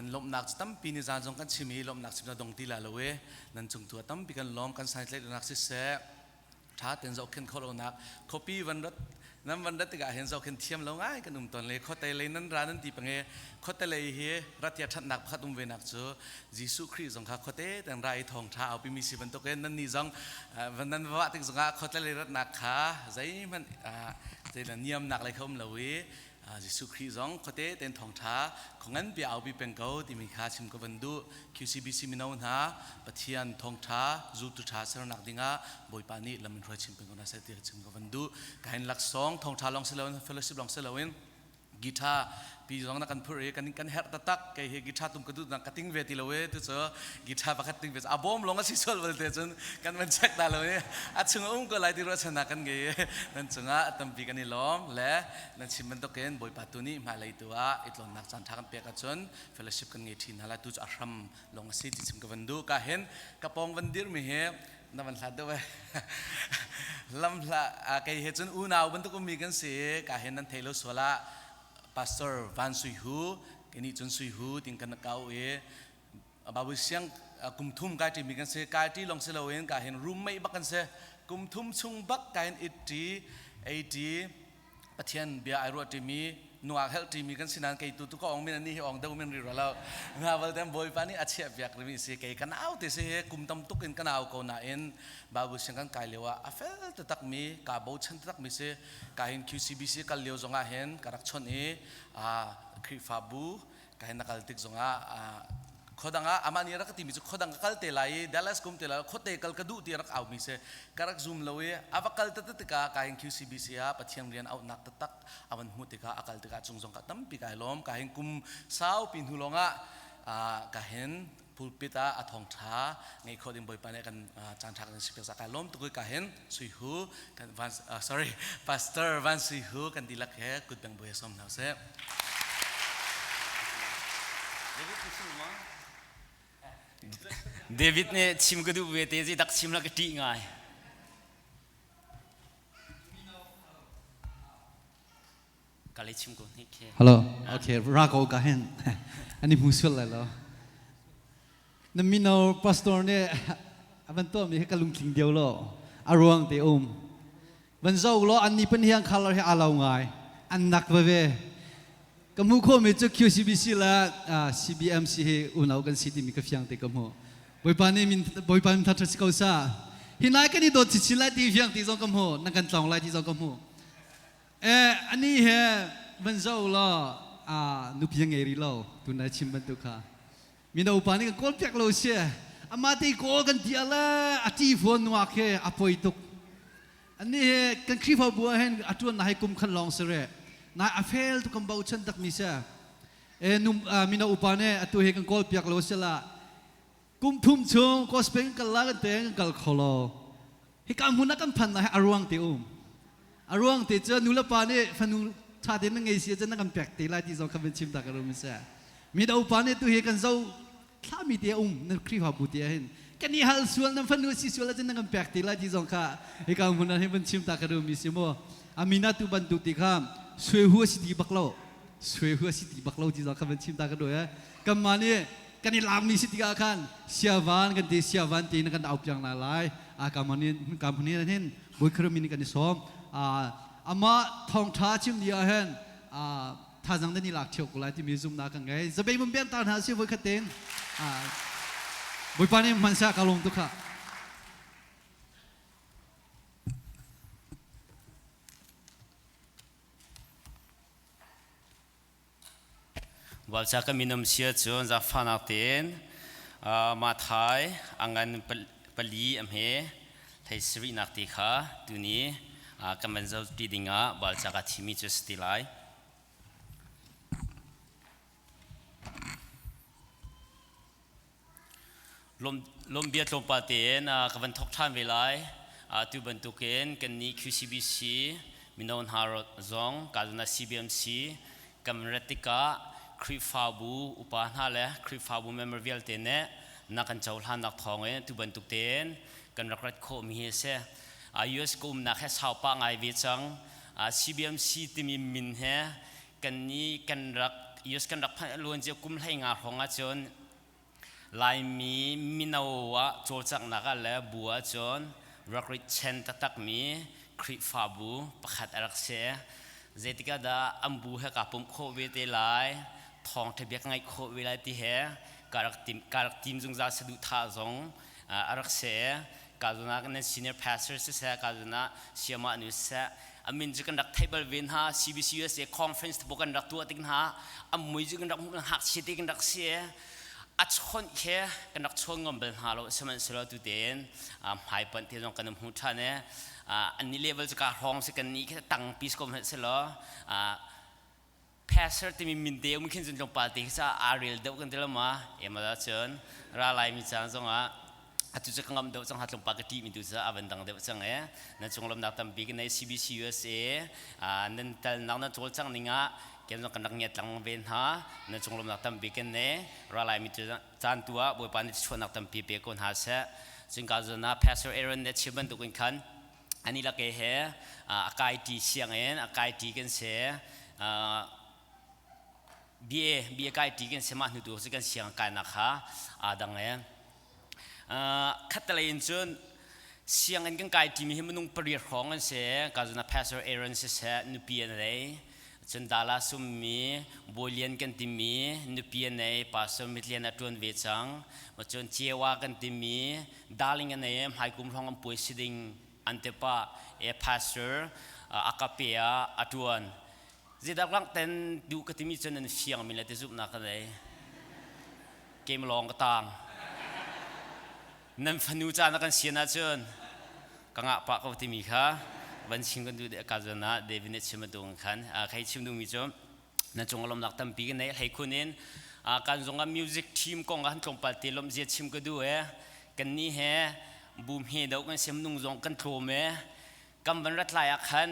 นั้นลมหนักตั้มปีนิจานจงกันชิมีลมหนักสิบนาดงตีละเลยนั้นจงตัวตั้มปีกันล้อมกันใส่เล็กนักสิเสท้าเต็นเจ้าเข็นเขาลงนักคบปีวันรัตนั้นวันรัตติกาเห็นเจ้าเข็นเทียมเราง่ายกันนุ่มตอนเลยเขาแต่เลยนั้นร้านนั้นตีปังเงเขาแต่เลยเฮรัตยาชัดหนักพัดอุ้มเวนักเจอยิสุคริสต์จงข้าเขาแต่แต่ไรทองท้าเอาไปมีสิบันตกเอ็นนั้นนี่จงวันนั้นว่าติงจงข้าเขาแต่เลยรัตนักขาใจมันใจนั้นเนียมหนักเลยเขาเรายิสุคริสต์จงเขาแต่แต่ทองท้าของนั้นเปียเอาไปเป็นเขาที่มีค่าชิมกับวันดู QCBC มินาวน์ฮะปะเทียนทองท้าจูตุท้าสระนักดิ่งะบอยปานีลำมันรวยชิมเป็นคนน่าเสียดายชิมกับวันดูการหลักสองทองท้าลองเซลวินเฟลชิปลองเซลวินกีตาร์ปีจงนักการพูดเรื่องกันเฮร์ตตักไอ้กีตาร์ตุ้มกระดูนักติ้งเวทีเลยตัวเจ้ากีตาร์พักติ้งเวทีบอมลงก็สิสโลเวลเตจนกันมันเช็คได้เลยอาชงก็ไล่ที่รถชนะกันเกยนั่นชงตั้มปีกันนี่ล้อมและนั่นชิมมันตกเองบอยปาตุนี่มาเลยตัวอีตลนักจันทร์กันเปียกจนเฟลชิปกันเงยทีนั่นแหละตุจอารัมลงสิที่ชิมกับวันดูก็เห็นกระปองวันดีมีเหตุนั่นมันหลัดด้วยลำละไอ้เหตุจนอูน่าวันตุก็มีกันเสียก็เห็นนั่นเทโลสวละPastor Van Suihu, kini John Suihu tingkat kau babu siang kumthum kai ti mikan se kai ti long se lawen ka hen room mai bakan se kumthum chung bak kain iti pathian bia airu ti mi nuak hel ti mikan sinan kai tu ko ong min ni ong da min ri ro nga bal tem boy pani achia biak ri se kai kan au te se kumtam tukin kan au ko na en babu siang kan kai lewa afel tak mi ka bo chan tak mi se kahin QCBC kal leo zonga hen karak chon krifabu kahin nakal tik zonga khodanga amani rak ti mi chu khodang kal te lai Dallas kum te la khote kal kadu ti rak au mi se karak zoom lowe avakal ta tika kahin QCBC a pathiam rian out nak tak awan hu tika akal tika chung zong ka tam pi kai lom kahin kum sau pin hulonga kahin pulpita athong tha ngai khodim boy pane kan chan thak si pe sakai lom tukui kahin suihu kan Pastor Van Suihu kan dilak he kut bang boy som na se David ne chim gadu wete ji dak chim la ka ti ngai kali chim ko ni ke Hello okay rago ka hen ani musul la lo na mino pastor ne aban to mi ka lung king deu lo arwang te ban zo lo an ni pen hiang khalar he alaw ngai an nak ve kamu ko me chu QCBC la CBMC he unau kan city mi ka fiang te kamu boy pan ta thas ko sa hinai ka ni do chi la ti fiang ti zong kamu na kan tong lai ti zong kamu ani he ban zo lo nu piang eri lo tu na chim ban tu kha mina upani kan kol pek lo sia amati kol kan dia la ati phone wa ke apoi tuk ani he kan krifa bua hen atun na hai kum khan long sere na afel tu kam bau chan tak mi sa mina upane atu he kan kol pek lo sia la kum thum chung ko speng kal la kan teng kal kholo he kam huna kan phan na arwang te arwang te cha nula pa ne phanu tha de na ngai sia cha na kan pek te la ti zo khaben chim ta ka ro mi sa mi da upane tu he kan zo thami te na krifa bu te hen kan ni hal sual na phanu si sual cha na kan pek te la ti zo kha he kam huna he ben chim ta ka ro mi si mo amina tu ban tu ti kham sui hu si ti baklo ti zo khaben chim ta ka do ya kam ma ni kan ni lam mi si ti ka khan siawan kan ti siawan ti na kan au pyang na lai kam ni hen boi khro mi ni kan ni som ama thong tha chim dia hen tha jang ni lak thiok lai ti mi zum na kan ngai zabai mum ben tan ha si voi khaten boi pa ni man sa ka long tu kha wal cha ka minam sia chon za fana ten ma thai angan pali am he thai sri nak ti kha tu ni kaman zo ti dinga wal cha ka thimi chu stilai lom bia tlom pa ten ka van thok than velai tu ban tu ken kan ni QCBC minon haro zong kalna CBMC kamratika krifabu upana le krifabu memorial tene nakan chawlhan nak thonge tu ban tu ten kan rakrat kho mi he se US kum na khe saupa ngai vi chang CBMC timi min he kan ni kan rak ยูสกันรักพันล้วนจะกุมให้งาของอาจนลายมีมินาวะโจจักนักและบัวจนรักริเชนตักมีคริฟาบูประคัดรักเสียเจติกาดาอัมบูเฮกับปุ่มโควิดไลทองทะเบียนไงโควิดไลที่เฮการักทีมจงจะสะดุดท่าจงรักเสียการจุนักนั้น senior pastor เสียการจุนักเสียมานุเสียอามินจุกันรัก table win ฮะ CBCUSA conference บุกันรักตัวติงฮะอามวยจุกันรักมุนหักเสียติกันรักเสียอัดชนเฮกันรักชนงอมเบลฮาโลสมัยสลาตุเดนหายปันที่ตรงกันมุชาเนี่ยอันนี้เลเวลจะการห้องสิกันนี้แค่ตั้งปีสกอมเฮสลอpastor ที่มีมินเดียวมขึ้นจนจงปาติซาอาริลเดวกันเดลมามาแล้วเชิญรายมีจางจงatu cakap ngam dawat sang hatlong pagati mintu sa avandang dawat sang na chunglom nak tam big na CBC USA nan tal nang na chol chang ninga kem jong kanak nyat lang ven ha na chunglom nak tam big ne ralai mitu chan tua boy pan chon nak tam pi pe kon ha sa jing ka zona pastor Aaron net chiban tu kun khan ani la ke he akai ti siang akai ti kan se bia kai ti kan se ma nu tu se kan siang kai nak ha adangคัตเลยจนเสียงอันกันไกลที่มีให้มันนุ่งเปรียบของกันเสียการจุนับ pastor Aaron เสียนุปีนเลยจนดาราสุมมีบริเลียนกันที่มีนุปีนเลย pastor มิเลียนอัตวนเวจังมาจนเจียวกันที่มีดาริงกันเลยหายกุมท้องกันป่วยสิดิงอันเทปะpastor อากาเปียอัตวนจะดักลังเต้นดูกันที่มีจนนั้นเสียงมีอะไรที่สุดนักเลยเกมลองก็ต่างนั่นฟันูจานักันเสียนะจนกังอาปากเขาที่มีค่ะวันชิงกันดูเด็กการจันะเดวินเนชิมดูกันใครชิมดูมีจอมนั่นจงลมนักตั้มปีกันในให้คุณเองการจงกับมิวสิกทีมกองกันจงปฏิลมเจียชิมกันดูกันนี่เฮบูมเฮดเอากันเสียมนุ่งจงกันโทรเมกำบันรัตลายขัน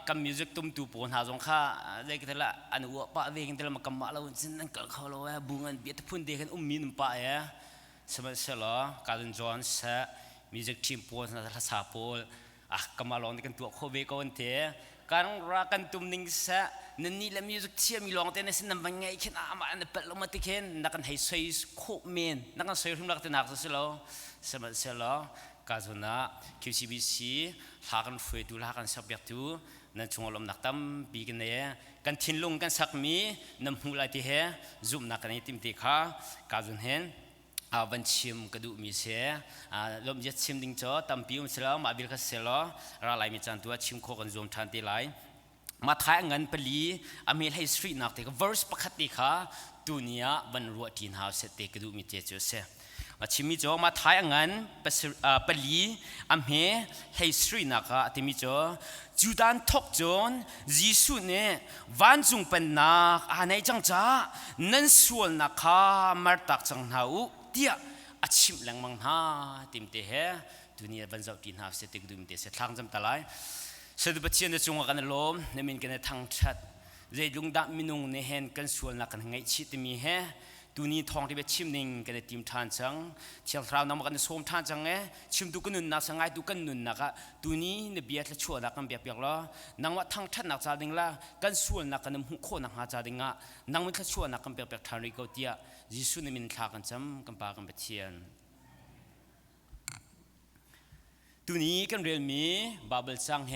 กำมิวสิกตุ้มตูปนหาจงข้าเด็กแต่ละอันวัวป้าเวกันแต่ละมากำมาเราจินนั่งกับเขาเราบูงันเบียดพุ่นเด็กกันมีนป้าสมัยเสลอการจอนเสมิวสิกทีมโพสนาทศาโพลกำมาลองกันตัวโคเวกวันเถการรักกันตุ้มนิ่งเสนั่นนี่แหละมิวสิกเทียมมีลองแต่ในสนามบังไงแค่น้ามันเป็นลมติเข็นนักกันให้ใช้โคเมนนักกันใช้ทุ่มรักแต่นักเสลอสมัยเสลอการจนะ QCBC หากันฟื้นดูหากันสับยักตูนั่นช่วงลมนักตั้มปีกันเนี่ยกันทิ้งลงกันสักมีน้ำหูไหลที่เฮจุ่มนักกันในทีมตีขาการจนเห็นวันชิมกระดูมีเสียลมยัดชิมดิ้งจ่อตั้มปิวมันเสลมาบิลคัสเสลรายมีจันตัวชิมโคกันรวมทันทีไรมาท้ายเงินปลีอเมริกาสตรีทนักเตะ verse ปกติค่ะตัวนี้บรรลุทีนหาเสตกระดูมีเจเจเสียชิมมีจ่อมาท้ายเงินปลีอเมริกาสตรีทนักที่มีจ่อจูดานทกจนยิสุเนี่ยวันจุงเป็นนักอันไหนจังจ้านั่นส่วนนักข้ามาตักจังหาเดียอาชิมแรงมังหาติมเตะตัวนี้บรรจุทีนหาเสตกระดูมีเตะเสทางจำตะไลสดุปัจเจียนจงกันลมในมินกันทางชัดเรื่องดับมินุงในเห็นกันส่วนนักกันไงชิดมีเฮตัวนี้ทองที่เป็นชิมนิงกันทีมทานจังเชียงราวน้ำกันส้มทานจังชิมตุกันนุนนักสังไงตุกันนุนนักตัวนี้ในเบียดและชั่วนักกันเบียดเบียดล้อนังว่าทางชัดนักจาดิงละกันส่วนนักกันมุขโคนักหาจาดิงะนังมันแค่ชั่วนักกันเบียดเบียดทาริโกเตียยิสุในมินทากันจำกันปากันเบียดเชียนตัวนี้กันเรียนมีบาเบิลสังเฮ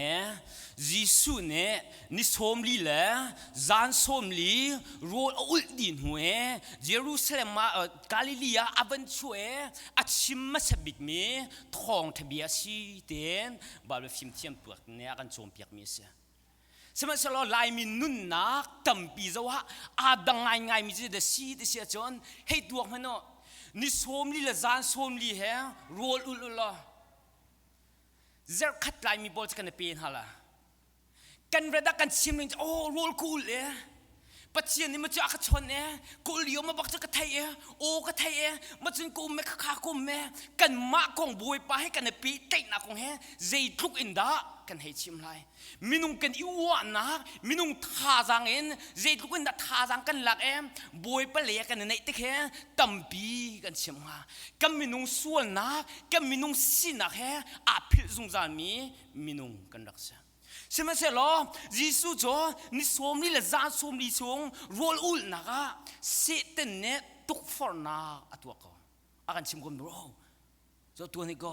ยิสุเนี่ยนิสมลีละจานสมลีโรดอุลดินหัวเยรูซาเล็มกาลิลียาอับันช่วยอัดชิมมาสบิกมีทองทะเบียสีเต็นบาเบิลฟิมเทียมเปลือกเนี่ยกันโจมเปียกมีเสียสมัยสลอลายมีนุ่นนักตั้มปีจะว่าอาดังไงมีจะเดสีเดเสียจนให้ตัวมันเนาะนิสมลีละจานสมลีเฮโรดอุลละเจอขัดลายมีบอลจะกันเป็นฮะล่ะกันระดับกันชิมนึงโอ้โรลคูลเลยปัจจัยนี้มันจะอักชนเนี่ยกูเลี้ยวมาบักจะกระไทยโอ้กระไทยมันจะกูไม่ขากูไม่กันมาของบุยไปให้กันปีเตะหนักของเฮใจทุกอินดากันให้ชิมไรมินุงกันอิวานักมินุงท่าจังเอ็นใจทุกอินดาท่าจังกันหลักบุยไปเลี้ยกันในติ๊กเฮตั้มปีกันชิมมากันมินุงส่วนนักกันมินุงสินักเฮอาพิษสงสารมีมินุงกันรักษา ใช่ไหมเสร็จแล้วยิสุจ่อนิสมนี่แหละจานสมนิสงรอลอุลนะคะเสตเนตุกฟอร์นาอตัวก็อาการชิมกมรอจ่อตัวนี้ก็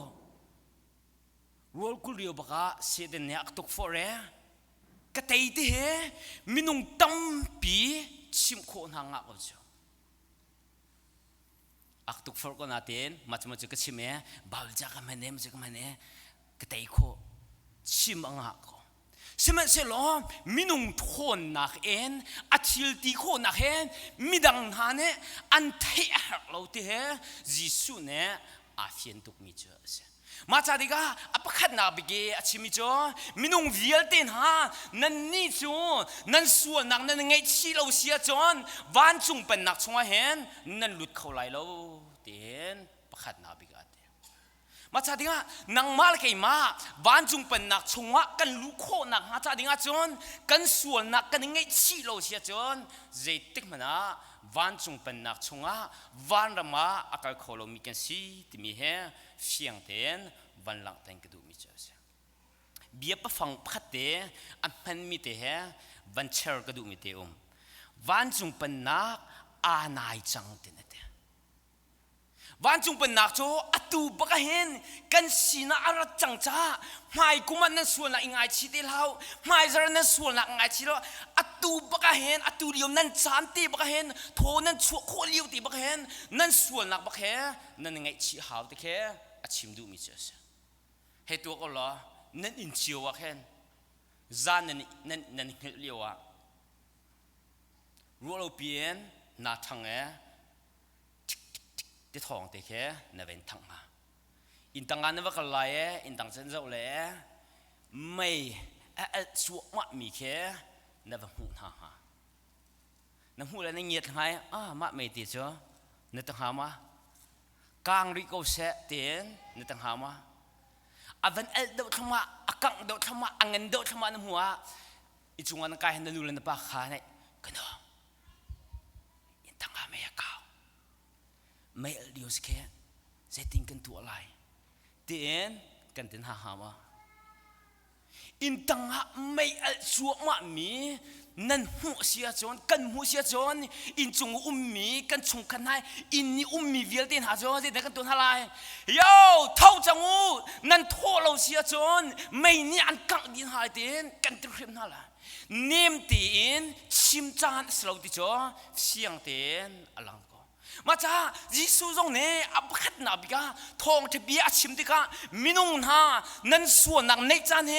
รอลกุลเรียวบักเสตเนตุกฟอร์เรก็เตยที่เหมินุงตั้มปีชิมโคนหางอ่ะก็จ่ออักตุกฟอร์ก็นาเต้นมาจุก็ชิมบาลจากมันเนี่ยมันจากมันเนี่ยก็เตยโคชิมอ่างก็ใช่ไหมเสร็จแล้วมินุงทนนักเอ็นอาทิลตีโคนักเอ็นมิดังหาเนี่ยอันเทียเราที่เหยิสุเนี่ยอาเฟียนตุกมิเจอเสมาจากดีก้าอภัคนาบิเกอาชิมิจ่อมินุงวิลเตนฮานั่นนี่จูนั่นส่วนนักนั่นไงชีเราเสียจอนวันจุงเป็นนักชงเห็นนั่นหลุดเข้าไหลเราเตียนอภัคนาบิกามาจากดิ้งนังมาลกิมาวันจุงเป็นนักชงวะกันลุโคนักมาจากดิ้งจนกันส่วนนักกันไงชีโลเสียจนเจติกมันนะวันจุงเป็นนักชงวะวันละมาอากาศโคโลมีกันสีที่มีเหเสียงเต้นวันหลังเต้นกระดูมีเจอเสียเบียบฟังพัดเตะอันเป็นมีเตะวันเชอร์กระดูมีเตะวันจุงเป็นนักอานายจังเต้นวันจุงเป็นนักโจอตูบักเห็นกันสีน่าอรัจังจ้าไม่กุมันนั่นส่วนนักง่ายชีเดียวไม่จระนั่นส่วนนักง่ายชีแล้วอตูบักเห็นอตูเดียวนั่นจานตีบักเห็นโทนั่นชั่วโคเลี้ยวตีบักเห็นนั่นส่วนนักบักเห็นนั่นง่ายชีหาวตีแค่อชิมดูมิเจสเหตุตัวก็ล้อนั่นอินเชียวบักเห็นจานนั่นเลี้ยวอะรัวเราเปลี่ยนนาทางที่ท้องแต่แค่ในเวนทั้งมาอินตังงานนั้นว่ากันไรอินตังเส้นเจ้าเลยไม่สวมมีแค่ในวันหูหาน้ำหูแล้วในเงียบไงมาไม่ติดจ้ะในตั้งหามากางริโกเสเตียนในตั้งหามาวันเดาธรรมะกังเดาธรรมะอังเงินเดาธรรมะน้ำหัวอีจงวันกายนั่นดูแลในปากขาเนี่ยกันเนาะอินตังหาไม่ยากไม่เดียวสิแค่เซติงกันตัวอะไรเตียนกันเตียนหามาอินตังหาไม่ชัวมามีนั่นหัวเสียจนกันหัวเสียจนอินจงมีกันชงกันให้อินนี่มีเวียลเตียนหาจนเด็กกันตัวอะไรโย่เท่าจังหูนั่นโทษเราเสียจนไม่นี่อันกังดินหายเตียนกันตัวเรียมนั่นแหละเนียมตีนชิมจานสลาวติจ่อเสียงเตียนอลังมาจ้ายิสุจงเนี่ยอับขัดนาบิกาทองทบีอาชิมติกามินุงนานั่นส่วนนักในจานเฮ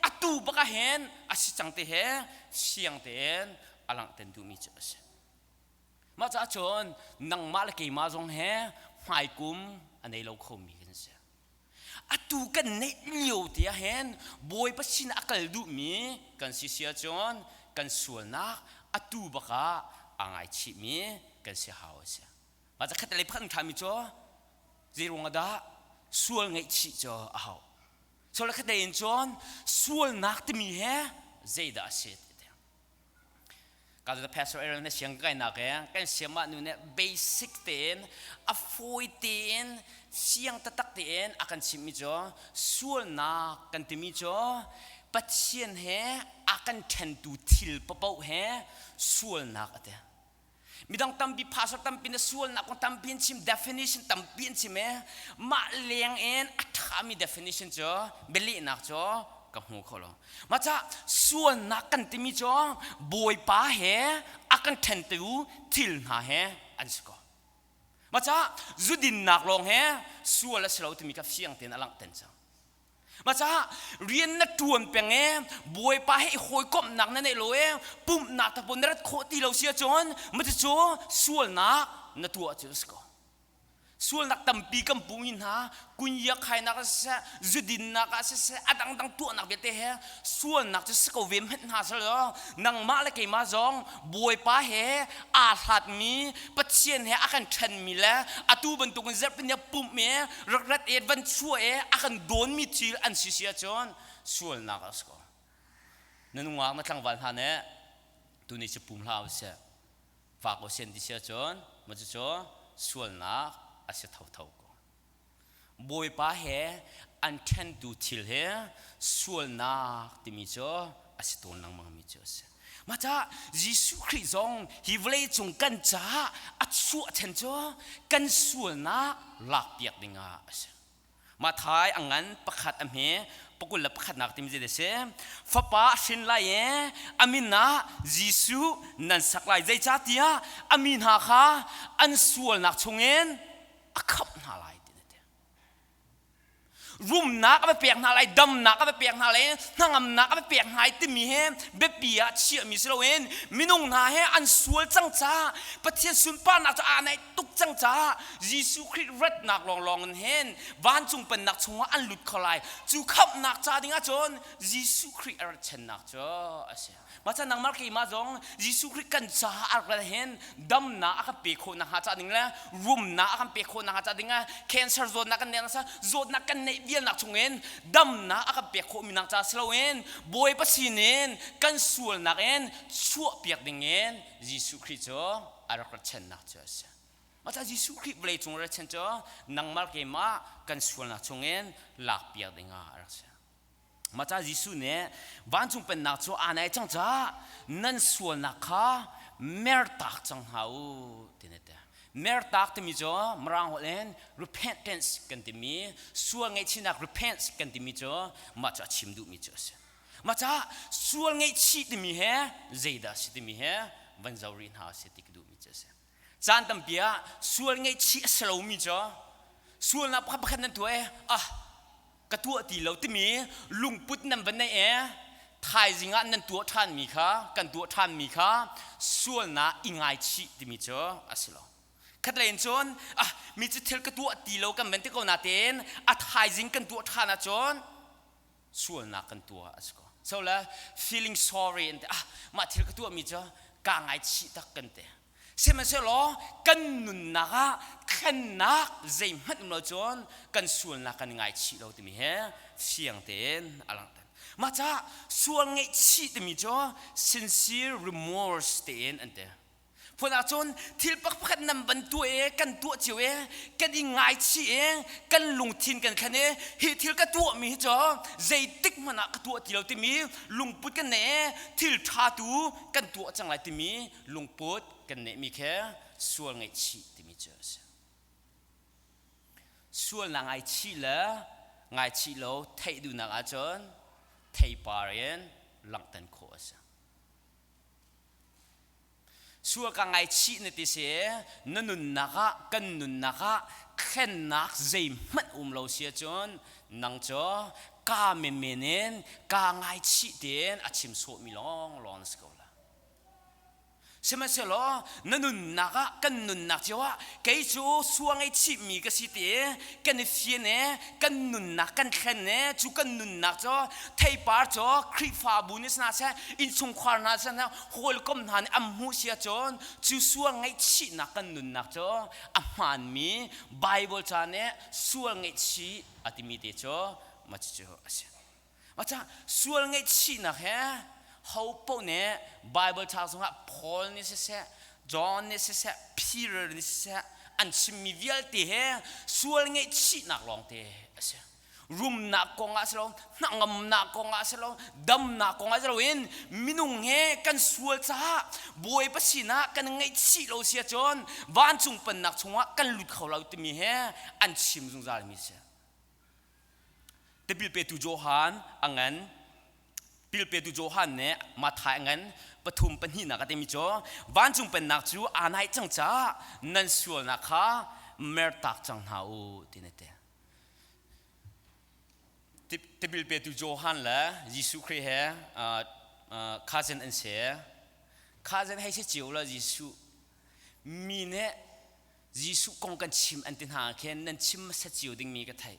อตูบกะเห็นอาชิจังเตเฮเสียงเตนอลังเตนดูมิเจสมาจ้าจนนังมาลกีมาจงเฮหายกุมอันในเราคงมีกันเสียอตูกันในเลี้ยวเตียเห็นบอยปัชินอักลดูมีกันสิเสียจนกันส่วนนักอตูบกะอ่างไอชิมีกันเสียหาวเสียมาจากขัดอะไรพันทามิจ่อจีรงอดาส่วนไงชิจ่อเอาส่วนละขัดเดินจอนส่วนนักที่มีเหเจดาเสดการจะ pastor เอร์เนี่ยเสียงไกลนักกันเสียงมาหนูเนี่ย basic เต็นอฟอยเต็นเสียงตักเต็นอาการชิมิจ่อส่วนนักกันที่มีจ่อปัจเจียนเหอาการเทนดูทิลปะเป้าเหส่วนนักเต็นมีดังตั้มปีภาษาตั้มปีนส่วนนักของตั้มปีนชิม definition ตั้มปีนชิมมาเลี้ยงเอ็นอัฐามี definition จ่อเบลีนักจ่อกับหัวเขาลงมาจากส่วนนักกันที่มีจ่อบวยป้าเหอากันเทนตูทิลหาเหอันสกอมาจากจุดินนักลงเหส่วนละสลาวที่มีกับเสียงเต็นอลังเต็นจังมาจ้าเรียนนักทวนเป็นไงบวยป้าให้หอยก้มหนักนั่นเองเลยปุ่มหนักตะปนรัดโคตีเราเสียจนมันจะโจ้ส่วนนักนักตัวจะสกอส่วนนักตั้มปีกัมปุงินฮะกุญยาใครนักเสียจุดินนักเสียอัดังตัวนักเบเตะส่วนนักจะสกอเวมเห็นหาซะแล้วนังมาเลยกี่มาจงบวยป้าเหอาหัดมีปัจเจียนเหอากันเทนมีแล้วอตูบรรทุกเงินเจ็บเป็นยาปุ่มเมรักเอ็ดวันช่วยอากันโดนมีทีอันเสียจนส่วนนักสกอนั่นว่ามาทั้งวันฮะเนี่ยตัวนี้จะปุ่มลาวเสียฝากเอาเส้นที่เสียจนมันจะโจ้ส่วนนักอาจจะเท่าก็ บอยป้าเฮอันเทนดูทิลเฮส่วนนักที่มีจ้าอาศัยตัวนังมังมีจ้าเสมาจ้ายิสุคริสต์องฮิวเลจงกันจ้าอัดส่วนเทนจ้ากันส่วนนักหลักเปียกดิ่งอ่ะมาท้ายอังงั้นประคัดอเมปกุลละประคัดนักที่มีเจเสฟ้าป้าสินไลเออามินนะยิสุนันสักไลใจจ้าเตียอามินหาค่ะอันส่วนนักชงเงินอักขับนาไลรุมนักก็ไปเปียกนาไรดำนักก็ไปเปียกนาไรนั่งนักก็ไปเปียกหายติมีเฮเบบปียเชี่ยมีสโลเวนมินุงนาเฮอันสวยจังจ้าประเทศสุนป้านักจะอ่านในตุกจังจ้ายิสุคริสต์รัดนักลองเห็นบ้านจงเป็นนักชงว่าอันหลุดเขาไลจูขับนักจ้าดิ่งจนยิสุคริสต์รัดเชนนักจ้ามาจากนังมาร์กีมาจงยิสุคริสต์กันจ้าอะไรเห็นดำนักก็เปียกคนนักจ้าดิ่งละรุมนักก็เปียกคนนักจ้าดิ่งละแคนเซอร์โซนนักกันเนี่ยนะซะโซนนักกันในเบียนักชงเงินดำนักก็เปียกคนมีนักจ้าสโลเวนบอยปัสสิเนนกันส่วนนักเงินชั่วเปียกดิ่งเงินยิสุคริสต์อะไรก็เช่นนักจ้ามาจากยิสุคริสต์เบลจงอะไรเช่นจ้านังมาร์กีมากันส่วนนักชงเงินหลักเปียกดิ่งอะไรมาจากยิสุเนี่ยบ้านจงเป็นนักจ้าอ่านไอ้จังจ้านั่นส่วนนักข้าเมื่อตักจังหาวทีนี้เมื่อตักที่มีจ้ามรังหัวเล่น repentance กันที่มีส่วนไงที่นัก repentance กันที่มีจ้ามาจากชิมดูมีจ้าเสียมาจากส่วนไงที่ที่มีเฮเจดาที่มีเฮวันเจ้ารินหาสิที่ดูมีจ้าเสียจานตั้มเปียส่วนไงที่สโลมีจ้าส่วนนับขับขันนั่นตัวกระตัวตีเราที่มีลุงพุทธนั่นเป็นไงทายจริงอันนั้นตัวท่านมีค่ะกันตัวท่านมีค่ะส่วนน่ะอิงไอชีที่มีเจ้าสิโลขัดเล่นจนมีจะเทลกระตัวตีเรากันเป็นที่เขาหน้าเต้นทายจริงกันตัวท่านนะจนส่วนน่ะกันตัวสิโลโซล่ะ feeling sorry มาเทลกระตัวมีเจ้ากางไอชีตักกันเตะเชื่อไหมเชื่อหรอกันนุนนักขันนักใจมันเราจนกันส่วนนักกันไงชีเราที่มีเฮเสียงเต้นอะไรมาจากส่วนไงชีที่มีจ้า sincere remorse เต็นอันเดียพวกเราจนที่ปักพันนำบรรตัวกันตัวเจียวกันยังไงชีกันลงทินกันแค่นี้ที่ที่กันตัวมีจ้าใจติ๊กมันนักตัวที่เราที่มีลงปุดกันเน่ที่ทาตูกันตัวจังไรที่มีลงปุดกันเน่มีแค่ส่วนไงชีที่มีจ้าส่วนไงชีละไงชีเราเทดูนักอาจารย์ไทยปารีนหลังตันโคสส่วนการไงชีนติเสนันนุนนักกันนุนนักแค่นักใจมันเราเสียจนนังจ้ากาเมเมเนนกาไงชีเดนอาชิมโซมิลองลอนสกอลใช่ไหมเสลอนันนุนนักกันนุนนักจ้าแกจูส่วนไงชีมีก็สิเดกันเฟียเนกันนุนนักกันแค่เนจูกันนุนนักจ้าไทยปาร์จ้าคริฟาบุนิสนาเซอินซุงควานาเซนะโฮลกอมหันอัมฮูเสียจนจูส่วนไงชีนักกันนุนนักจ้าอัมมันมีไบเบิลจานเนส่วนไงชีอธิมิเตจ้ามาจ้าเสียมาจ้าส่วนไงชีนักเฮเขาพูดเนี่ยไบเบิลท่าสงฆ์พอลนี่เสียจอห์นนี่เสียพีเตอร์นี่เสียอันชิมิเวลที่เฮส่วนไงชีนักลองเตะเสียรุมนักกงอาสโลนังมนักกงอาสโลดำนักกงอาสโลอินมินุงเฮกันส่วนจ้าบวยปัสสินะกันไงชีเราเสียจนวันจุงเป็นนักชงว่ากันหลุดเขาเราที่มีเฮอันชิมจุงจาร์มีเสียแต่บิลเปตูโจฮันอังงั้นปิลเปตุโจฮันเนี่ยมาถ่ายงั้นปฐุมเป็นหินักเตมิโจวันจุงเป็นนักจูอ่านให้จังจ้านั่นส่วนนักข้าเมื่อตักจังหาอูที่นี่เตะที่ปิลเปตุโจฮันละยิสุคริสต์ข้าเซนอันเสียข้าเซนให้เสียจิ๋วละยิสุมีเนี่ยยิสุคงกันชิมอันตินหาแค่นั่นชิมเสียจิ๋วดิ่งมีกระไทย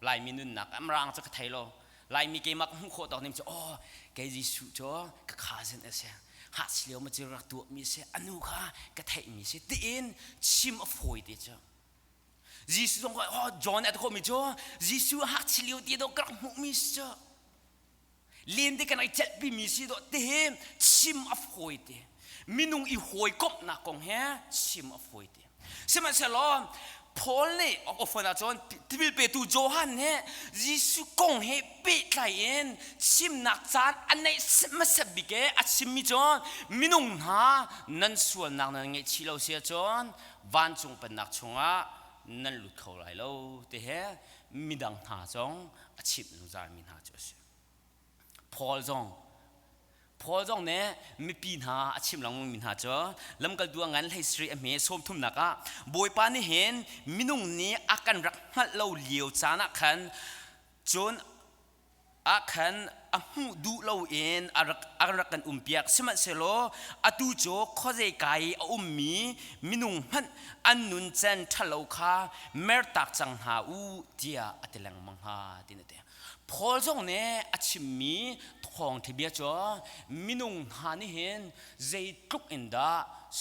ลายมีนุ่นนักอำรางจะกระไทยโลลายมีเกมักหุ่นโคตรตอนนี้จะแกยิสุจ้าก็ข้าเซนเสียหาเสียวมาเจอรักตัวมีเสียอนุข้ากระไทยมีเสียตีนชิมอฟอยดีจ้ายิสุต้องว่าจอห์นอัตโคมีจ้ายิสุหาเสียวตีดอกกระมุมีเสียเลี้ยงที่กันไอเจ็ดปีมีเสียดอกเตมชิมอฟอยดีมินุงอีหอยกบนักกงเฮชิมอฟอยดีใช่ไหมเสลอ พอลเนี่ยออกฟันอาจารย์ที่บิลเปตูโจฮันเนี่ยยิสุกงเฮปิไลเอ็นชิมนักจานอันไหนมาสับบิเกอชิมมิจอนมินุงหานั่นส่วนนักนั่นไงชิลเอาเสียจอนวันจงเป็นนักชงอ่ะนั่นหลุดเข้าไหลแล้วแต่เฮมิดังหาจงอชิมลุงจานมินหาจอพอลจงเนี่ยไม่ปีนหาอาชีพหลังมินหาจ้ะลำกัดดวงงานให้สตรีเมย์ส้มทุ่มนักอ่ะบอยปานี่เห็นมินุงนี้อาการรักฮัดเราเลี้ยวจานักขันจนอาขันอาหูดูเราเองอารักกันเปียกสมัติเสโลอาตูโจข้อใจไก่มีมินุงฮันอันนุนเจนทะเลาคาเมรตักจังหาอูเดียอัตลังมังหาตินเดียพอจงเนี่ยอาชิมีทองที่เบียจ้ะมินุงหานี่เห็นใจทุกอินดา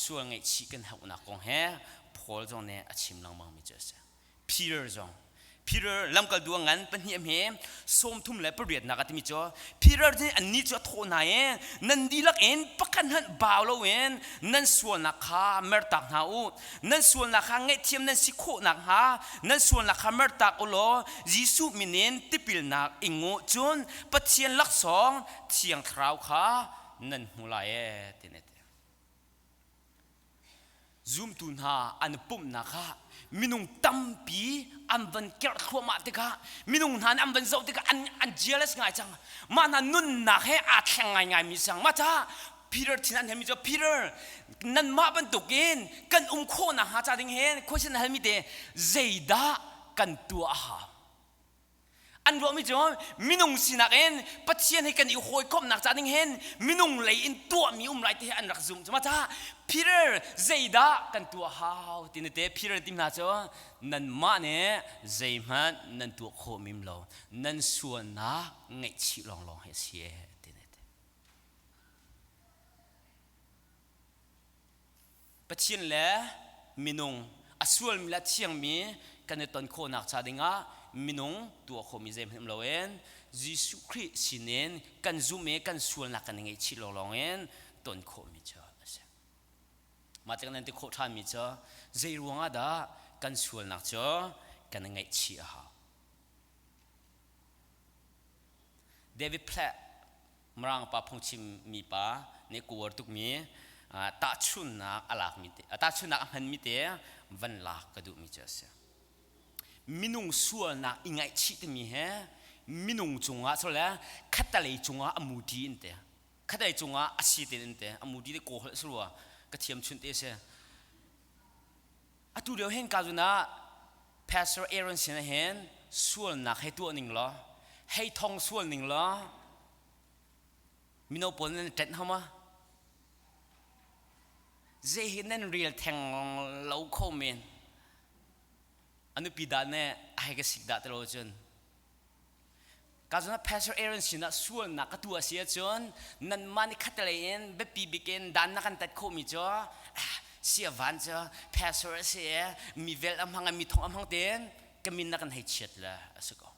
ส่วนไงชิกันหัวนักกงเฮพอจงเนี่ยอาชิมลังมังมิเจสพีเตอร์จงพีเตอร์ลำกัดดวงงั้นเป็นเหี้ยมเฮส้มทุ่มเล็บเปรียดนักที่มิจ้ะพีเตอร์เนี่ยอันนี้จะโทนไหนนั่นดีลักเอ็นปักกันหันบ่าวเราเอ็นนั่นส่วนนักข้าเมื่อตักหาอูนั่นส่วนนักข้าไงเทียมนั่นสิโคนักหานั่นส่วนนักข้าเมื่อตักอุโลยิสุมิเนนติปิลนักอิงูจุนปัจเจียนลักสองเทียงคราวข้านั่นหูลายติเนตซูมตุนหาอันปุ่มนักข้ามินุงตั้มปีอันวันเกิดขัวมาติกะมินุงหันอันวันเจ้าติกะอันเจริญง่ายจังมานันนุ่นนักให้อาแข่งง่ายมิสังมาจ้าพีเตอร์ที่นั่นเห็นมิจ้าพีเตอร์นั่นมาบรรทุกเงินกันโคนะหาจ่าดิงเห็นโคฉันเห็นมิเดเจดากันตัวอาหาอันรวมมิจ้ามินุงสินักเอ็นปัจเจียนให้กันอีโคยคมนักจ่าดิงเห็นมินุงเลยอินตัวมีไหลที่อันรักซุ่มมาจ้าพีเตอร์เจดากันตัวหาวที่นี่เดพีเตอร์ติมนาจ้านั่นมาเนี่ยเจมันนั่นตัวโคมิมโลนั่นส่วนนักไงชิลองให้เสียที่นี่เดปัจเจียนแหละมินุงอส่วนมิละเชียงมีกันในตอนโคนักจ่าดิงอ่ะมินุงตัวโคมิเจมโลเอ็นยิสุคริสต์สิเนนกันซูเมกันส่วนนักกันไงชิลองเอ็นตอนโคมิจ้ามาจากนั้นที่โคทานมิจ้าใจรวงอาดากันส่วนนักจ้ากันไงเชียฮาเดวิดแพลมรังปาพงชิมมีปาในกูวอร์ตุกมีตาชุนนักอลากมิเตตาชุนนักมันมิเตวันลากกระดูมิจ้าเสียมินุงส่วนนักอิงไงชีตมีเฮมินุงจงอาสุดแล้วขัดเลยจงอาอมูดีอินเตขัดเลยจงอาอาชีตอินเตอมูดีได้โกหกสุดว่ากระเทียมชุนเตเสียตูเดียวเห็นการจุนะ Pastor Aaron เสียเห็นส่วนนักให้ตัวหนึ่งล้อให้ทองส่วนหนึ่งล้อมิโนปนนั่นเจ็ดเขามาเจเห็นนั่นเรียลแทงเล่าโคเมนอันนี้ปีดานเนี่ยให้กสิกดาตลอดจนการจุนะ Pastor Aaron เสียนะส่วนนักตัวเสียจนนั่นมันขัดเลยเองแบบปีบิเกนด้านนักกันตัดโคมิจ้าเสียวันจ้า Pastor เสียมีเวลาพังมีทองพังเต้นก็มีนักกันให้เช็ดละสักก็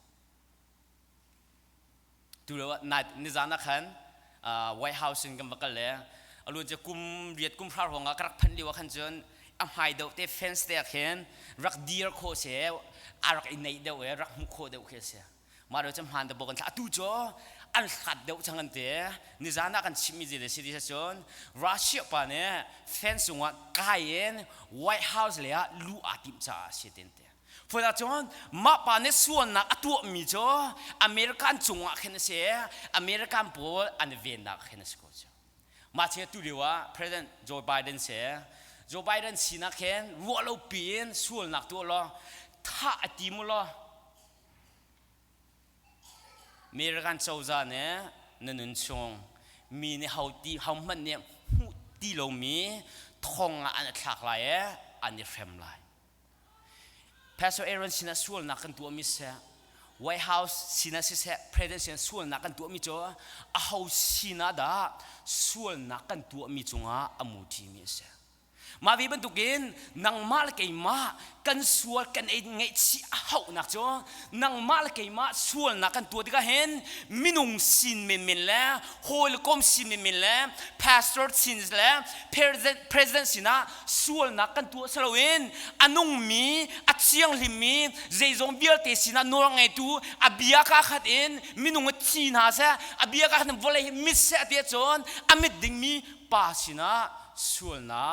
ดูแล้วว่านิจานักขันWhite House กันบักเลยอารมณ์จะกุมเรียดกุมพระหงส์กรักพันดีว่าขันจนอัมไฮเดวเตฟเฟนส์เตะเห็นรักดีร์โคเสียอารักอินเนเดวรักมุขโคเดวเสียมาเราจะหันตะบอกกันถ้าตูจ้าอันขัดเดวจังกันเตะนิจานักกันชิมิจิเดสิดิฉันรัสเซียปานเนี่ยเฟนส์ว่าไกลเอ็น White House เลยอะลู่อาติมจ้าเสียเต็นเตะพอจนมาปานเนี่ยส่วนนักตัวมีจ้าอเมริกันจงอ่ะเห็นเสียอเมริกันบอลอันเวียนนักเห็นสกุลจ้ามาเชื่อตัวเดียวว่า President Joe Biden เสีย Joe Biden สินักเห็นวัวเราเปลี่ยนส่วนนักตัวล้อถ้าอติมุล้ออเมริกันเจ้าจ้าเนี่ยนั่นชงมีเนี่ยเขามันเนี่ยตีลงมีทองอันหลากหลายอันนี้เฟรมหลาย Pastor Aaron สินะส่วนนักกันตัวมิเสีย White House สินะเสีย President สินะส่วนนักกันตัวมิจ้าเขาสินะดาส่วนนักกันตัวมิจงอาอมูทีมิเสีย มาวิบันตุกินนังมาลเกยมากันส่วนกันเองไงชีเอาหนักจ้ะนังมาลเกยมาส่วนนักกันตัวที่ก็เห็นมินุงสินเมนแล้วโฮลกอมสินเมนแล้วพาสตอร์สินแล้วpresidentสินะส่วนนักกันตัวสลาวินอันนุ่งมีอัดเสียงลิมีเจจงเบียร์เตสินะนวงไงตัวอเบียก้าขัดเองมินุงชีนาเสอเบียก้าขัดวอลเลยมิสเซเดียจอนอเมดิงมีป้าสินะส่วนนั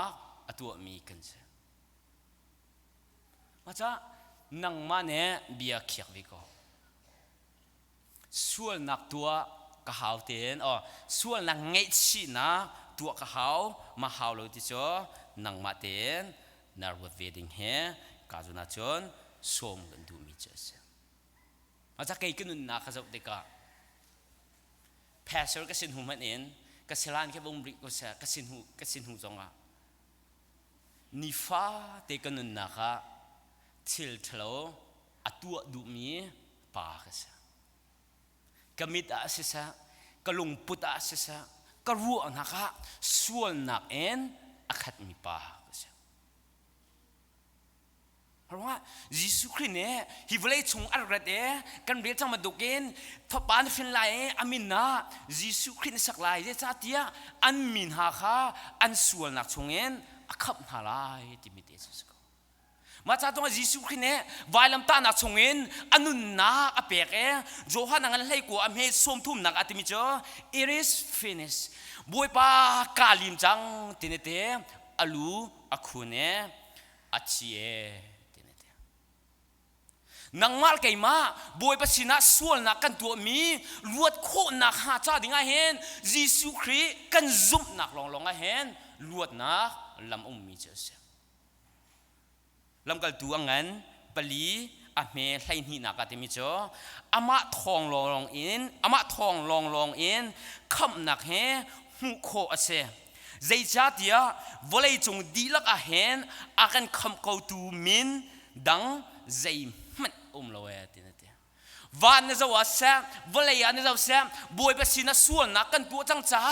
กตัวมีกันเสียมาจ้ะนังมาเนี่ยเบียเขียกวิโก้ส่วนนักตัวกะหาวเตียนส่วนนักเงยชีนักตัวกะหาวมาหาวเลยที่จ้ะนังมาเตียนนารวดเวดิงเฮกาจุนาจนสมกันดูมีเจเสียมาจ้ะใครกันนักข้าศึกเด็กะแพสเซอร์ก็สินหูมันเองก็เสลานแค่วงบริก็เสียก็สินหูจงอ่ะนิฟ้าเตกันนุนนะคะทิลทโลอตัวดูมีปากเสียกมิดอาศิษะกลุงปุตอาศิษะกรัวนะคะส่วนนักเอ็นอาคัดมีปากเสียเพราะว่ายิสุคริสต์เนี่ยฮิวเลชงอัลรัดเอกันเรียกจังมาดูกินทับปานฟินไลอามินนะยิสุคริสต์สักลายเจตาเตียอันมินหาค่ะอันส่วนนักชงเอ็นขับหาลายที่มีเดชสกุลมาจากตรงยิสุคริสต์เนี่ยวายลำตาหนักชงเงินอันนุนนาอเปกโจฮันนังเลยกูอเมสมทุ่มหนักอัติมิจ่อ it is finished บุยปากาลิมจังตินเตอลูอคุเนอชีเอตินเตนังมาลเกยมาบุยปสินะส่วนนักกันตัวมีลวดโคนักหาจ้าดิ่งเห็นยิสุคริสต์กันซุ่มนักลองเห็นลวดนักลำมีเจอลำกัลตัวงั้นปลีอาเมย์ไลนี่นักติมิจ่ออามาทองลองอินอามาทองลองอินคำนักเฮหูโคอาเซใจจัดยาวอลเลยจงดีลักอาเห็นอากันคำเขาตูมินดังใจมันลอยตินเตวันนี้จะว่าเซวอลเลยอันนี้จะเซบวยไปสินะส่วนนักกันตัวจังจ้า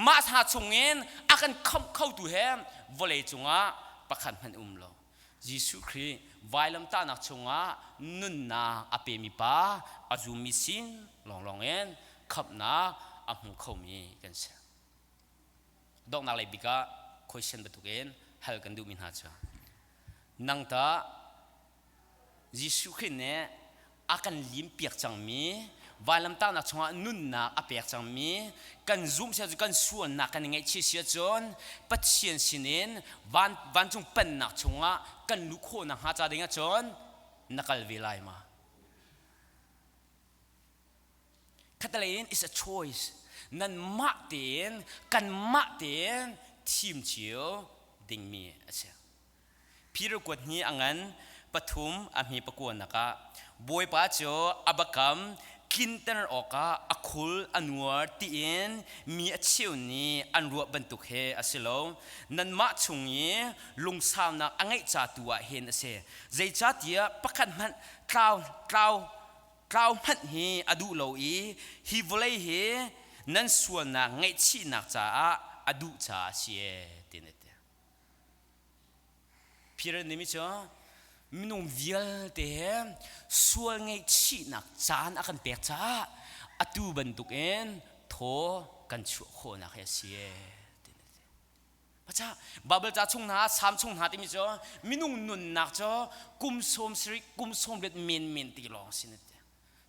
มาหาจงเงินอากันคำเขาตูเฮวอลเลยจงอ่ะประคันมันลอยยิสุคริสต์วายลำตานักชงะนุนนาอเปมิปาอาจูมิสินลองเอ็นขับนาอามุขมีกันเสียดอกนักเลยบิกะคุยเช่นประตูเอ็นเฮลกันดูมินหาจ้านังตายิสุคริสต์เนี่ยอากันลิมเปียกจังมีวายลำตานักชงะนุนนาอเปียกจังมีกันซูมเสียจกันส่วนนักกันยังไงเชี่ยจนปัจเจียนสินินวันจงเป็นนักชงะกันลุกโคนักหาจาดิ่งจนนักลวิไลมาคัตเลน is a choice นั่นมาเตียนกันมาเตียนทีมเชียวดิ่งมีเสียพี่รู้กวดนี้อังนั้นปฐุมอามีประกวดนักบวยป้าโจอับกัมคินเตนออกอัคุลอันวัวตีเอ็นมีอเชียวนี้อันรัวบรรทุกเฮอสิโลนันมาชงเยลุงสาวนักอังไงจ่าตัวเห็นเสใจจ่าเดียประคันมันกล่าวมันเฮอดูโลอีฮิวเลยเฮนั่นส่วนนักไงชีนักจ่าอดูจ่าเสียตินเตพี่เรนนี่มิจ้ามินุ่มวิลเตะส่วนไงชีนักจานอากันเปียกจ้าอดูบรรทุกเอ็นโถกันชั่วโคนักเสียพระเจ้าบาเบลจ้าชงนาสามชงนาที่มิจ้ามินุ่มนุนนักจ้ากุมสมสริกุมสมเด็ดมินตีลองสินเต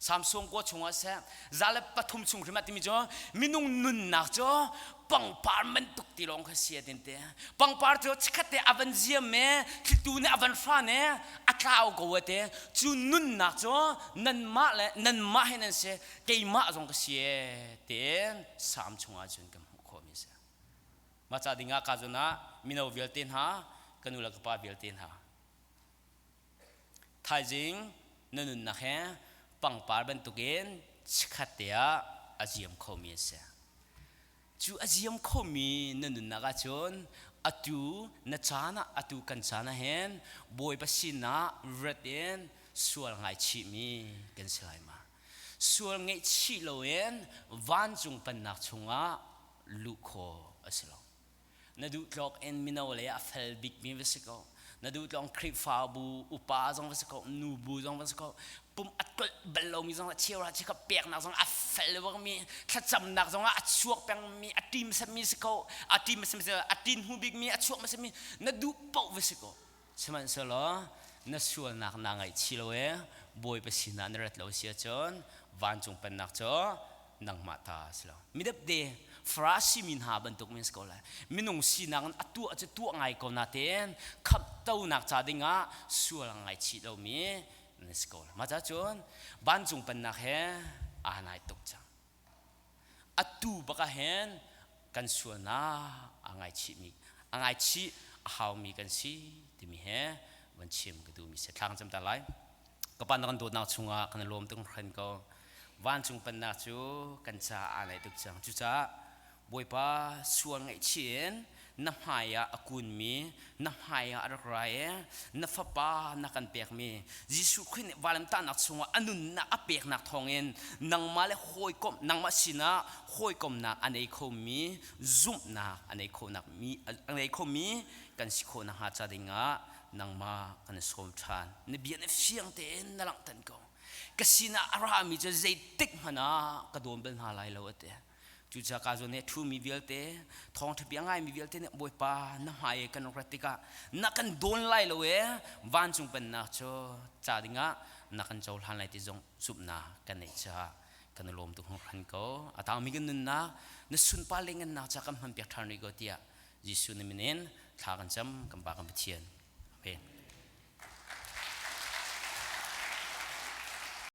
สามชงก็ชงอาเซซาเลปฐุมชงขึ้นมาที่มิจ้ามินุ่มนุนนักจ้าปังปาร์มันตุกตีลองเขาเสียดินเตะปังปาร์จ้าชิคเตออวันเซียเมคิดดูเนี่ยอวันฟ้าเนี่ยอัคราวก็ว่าเตะจูนุนนักจ้านันมาให้นั่นเสียเกี่ยมาจงเขาเสียเตะสามชงอาจนกันขอมิเสียมาจากดิ่งอาคาจนะมินาวิลตินหากันอุลกปาวิลตินหาไทยจริงนันนักแห่ปังปาร์มันตุกเอ็นชิคเตออาเจียมขอมิเสียจูอาเจียมขมีนันนักจนอตูนัชานะอตูกันชานะเห็นบอยปัสินะเรดเอ็นส่วนไงชีมีกันสลายมาส่วนไงชีโลเอ็นวันจงเป็นนักชงะลูกโคอสิล na du tlok en minaw le a fel big mi vesiko na du tlong krip fa bu upa zong vesiko nu bu zong vesiko pum atkol belo mi zong chiara chika pek na zong a fel wa mi thacham nak zong a chuak pang mi atim sa mi siko atim sa mi atin hu big mi a chuak ma sa mi na du pau vesiko seman solo na sual nak na ngai chiloe boy pasina na rat lo sia chon van chung pen nak cho nang mata slo midap de frasi min ha bantuk min skola minung sinang atu ache tu ngai ko na ten khap tau nak cha dinga sual ngai chi lo mi ni skola ma cha chon ban chung pen nak he a nai tuk cha atu baka hen kan sual na angai chi mi angai chi how mi kan si ti mi heวันชิมก็ดูมีเสถางจำตาไลก็ปันกันโดดนักชงอ่ะกันรวมตั้งคนก็วันชงปันนักจูกันจะอะไรตุกจังจุจ้าบวยป้าส่วนไงเชียนน้ำหายอากุนมีน้ำหายอะไรน้ำฟ้าป้านักกันเปียกมียิสุครินวาเลนตานักชงอ่ะอันนู้นนักเปียกนักทองเอ็นนังมาเลหอยกบนังมาสินะหอยกบนักอันไหนเขามีซุ่มนักอันไหนเขานักมีอันไหนเขามีกันสิเขานักหาจาดิงะนางมากันสมชานในเบียนเฟียงเต้นนั่งตันก็กสินาอารามีจะใจติกมันนะกระโดดเป็นหาลายแล้วเต้จุดจากการส่วนนี้ทูมีเวลเต้ทองที่เปียงไงมีเวลเต้เนี่ยบวยปาน้ำหายกันรัติกานักกันโดนไล่แล้ววันจงเป็นนักโจจ่าดิงะนักกันโจลหันไล่ที่จงสุบนากันเนี่ยจ้ากันลมตุงหันก็อาตามีกันนึงนะนสุนปาเลงันนักจากกันมันเปียกทานิโกเตียยิสุนิมินเนนทากันจำกันปากันเทียนเป็น